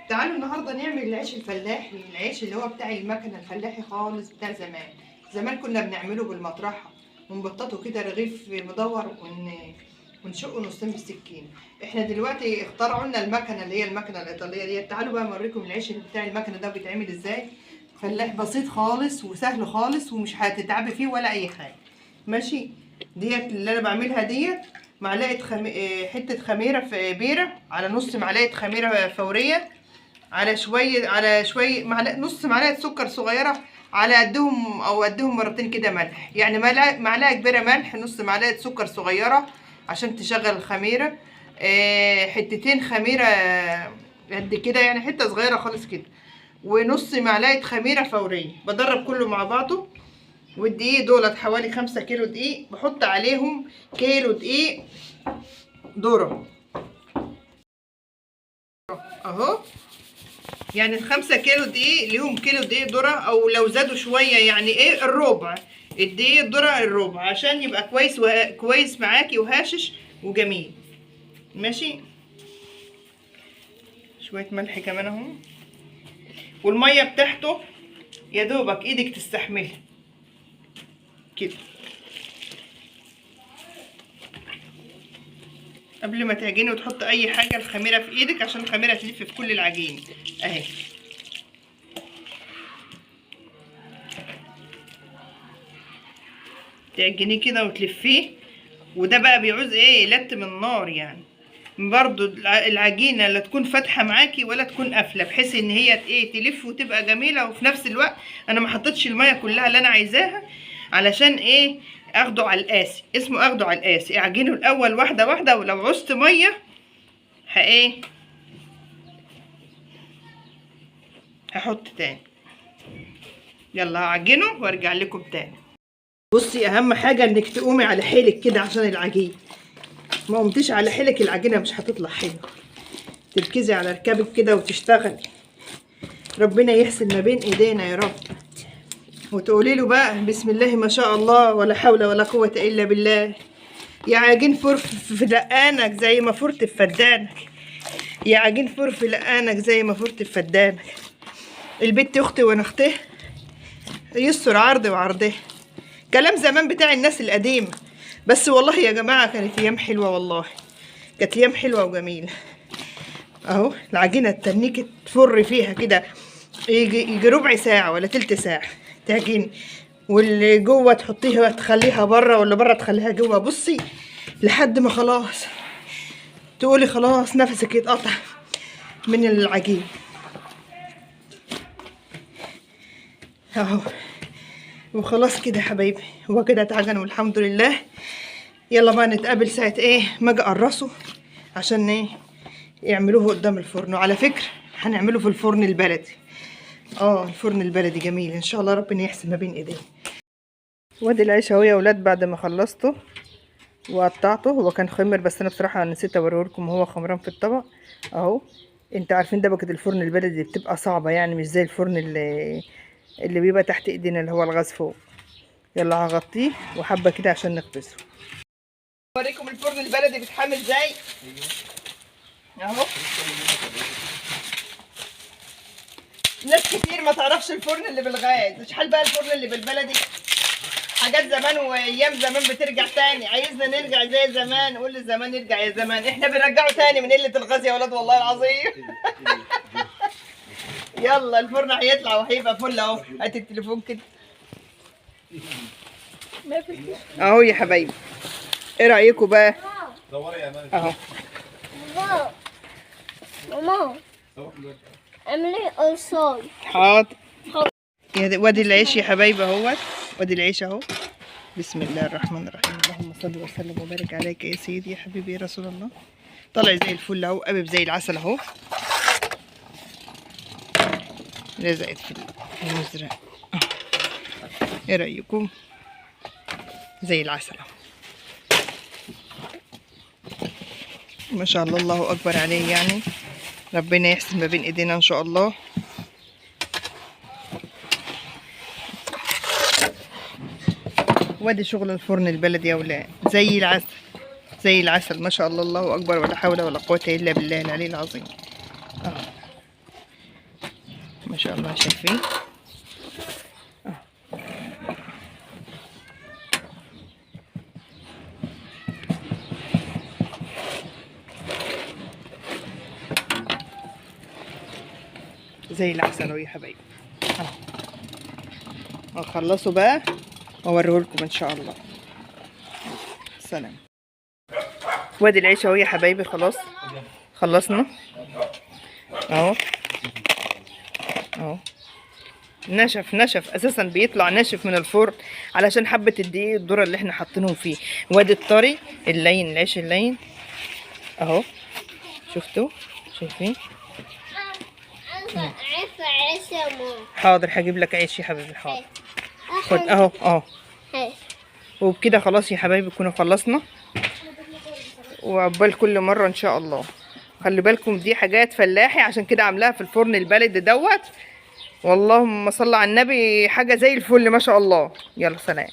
تعالوا النهارده نعمل العيش الفلاحي، العيش اللي هو بتاع المكنه الفلاحي خالص بتاع زمان. زمان كنا بنعمله بالمطرحه ونبططه كده رغيف مدور ونشقه نصين بالسكين. احنا دلوقتي اخترعوا لنا المكنه اللي هي المكنه الايطاليه ديت. تعالوا بقى اوريكم العيش بتاع المكنه ده بيتعمل ازاي. فلاح بسيط خالص وسهل خالص ومش هتتعبي فيه ولا اي حاجه. ماشي. ديت اللي انا بعملها ديت معلقه حته خميره في بيره، على نص معلقه خميره فوريه، على شويه معلقه، نص معلقه سكر صغيره، على قدهم او قدهم مرتين كده ملح، يعني معلقه كبيره ملح، نص معلقه سكر صغيره عشان تشغل الخميره، حتتين خميره قد كده، يعني حته صغيره خالص كده، ونص معلقه خميره فوريه. بدرب كله مع بعضه. والدقيق دولت حوالي 5 كيلو دقيق، بحط عليهم كيلو دقيق ذره اهو. يعني ال5 كيلو دقيق ليهم كيلو دقيق ذره، او لو زادوا شويه يعني ايه الربع، الدقيق الذره الربع، عشان يبقى كويس كويس معاكي وهاشش وجميل. ماشي. شويه ملح كمان اهو. والميه بتاعته يا دوبك ايدك تستحملها كده. قبل ما تعجني وتحط اي حاجه الخميره في ايدك، عشان الخميره تلف في كل العجين اهي. تعجنيه كده وتلفيه. وده بقى بيعوز ايه؟ لت من النار يعني. برضو العجينه لا تكون فاتحه معاكي ولا تكون قافله، بحيث ان هي ايه تلف وتبقى جميله. وفي نفس الوقت انا ما حطيتش الميه كلها اللي انا عايزاها، علشان ايه؟ اخده على القاسي، اسمه اخده على القاسي. اعجنه الاول واحده واحده، ولو عوزت ميه ايه هحط تاني. يلا هعجنه وارجع لكم تاني. بصي، اهم حاجه انك تقومي على حيلك كده عشان العجين. ما قمتيش على حيلك العجينه مش هتطلع حلوه. تركزي على ركابك كده وتشتغلي. ربنا يحسن ما بين ايدينا يا رب. وتقولي له بقى بسم الله ما شاء الله ولا حول ولا قوه الا بالله. يا عجين فر في دقانك زي ما فرت في فدانك. يا عجين فر في لقانك زي ما فرت في فدانك. البت اختي وانا اختها يستر عرض وعرضها. كلام زمان بتاع الناس القديمه. بس والله يا جماعه كانت ايام حلوه، والله كانت ايام حلوه وجميله. اهو العجينه التنيكه تفر فيها كده يجي ربع ساعه ولا تلت ساعه تعجين. واللي جوه تحطيها تخليها بره، واللي بره تخليها جوه. بصي لحد ما خلاص تقولي خلاص نفسك يتقطع من العجين اهو. وخلاص كده يا حبايبي، هو كده اتعجن والحمد لله. يلا بقى نتقابل ساعه ايه ما اجي اقرصه، عشان ايه يعملوه قدام الفرن. وعلى فكره هنعمله في الفرن البلدي. الفرن البلدي جميل ان شاء الله، ربنا يحسن ما بين ايديه. وادي العيش اهو يا ولاد، بعد ما خلصته وقطعته. هو كان خمر بس انا بصراحه نسيت اوريهولكم وهو خمران في الطبق اهو. انتوا عارفين دبكه الفرن البلدي بتبقى صعبه، يعني مش زي الفرن اللي بيبقى تحت ايدينا اللي هو الغاز فوق. يلا هغطيه وحبه كده عشان نخبزه. اوريكم الفرن البلدي بيتحمل ازاي اهو. ناس كتير ما تعرفش الفرن اللي بالغاز. شحال بقى الفرن اللي بالبلدي؟ حاجات زمان وايام زمان بترجع تاني. عايزنا نرجع زي زمان؟ قول للزمان يرجع يا زمان. احنا بنرجعه تاني من قله الغاز يا ولاد والله العظيم. يلا الفرن هيطلع وهيبقى فل اهو. هات التليفون كده اهو يا حبايبي. ايه رايكم بقى؟ دوري يا مان اهو. ماما اعملي قرصان. حاضر. وادي العيش يا حبايبي اهوت. وادي العيش اهو. بسم الله الرحمن الرحيم. اللهم صل وسلم وبارك عليك يا سيدي يا حبيبي يا رسول الله. طلع زي الفل اهو، قبب زي العسل اهو. لزقت في المزرعه. ايه رايكم؟ زي العسل اهو ما شاء الله، الله اكبر عليه يعني. ربنا يحسن ما بين ايدينا ان شاء الله. وادي شغل الفرن البلدي يا ولاد، زي العسل زي العسل ما شاء الله، الله اكبر ولا حول ولا قوه الا بالله العلي العظيم. ما شاء الله شايفين. زي العسل اهو يا حبايبي. هخلصوا بقى واوريهولكم ان شاء الله. سلام. وادي العيش اهو يا حبايبي، خلاص خلصنا اهو اهو. نشف اساسا، بيطلع ناشف من الفرن علشان حبه الدقيق الذره اللي احنا حاطينهم فيه. وادي الطري اللين، العيش اللين اهو، شفتوا شايفين. حاضر هجيب لك عيش يا حبيبي، حاضر. خد اهو وبكده خلاص يا حبايبي كنا خلصنا. وعقبال كل مره ان شاء الله. خلي بالكم دي حاجات فلاحي، عشان كده عاملاها في الفرن البلدي دوت. واللهم صل على النبي، حاجه زي الفل ما شاء الله. يلا سلام.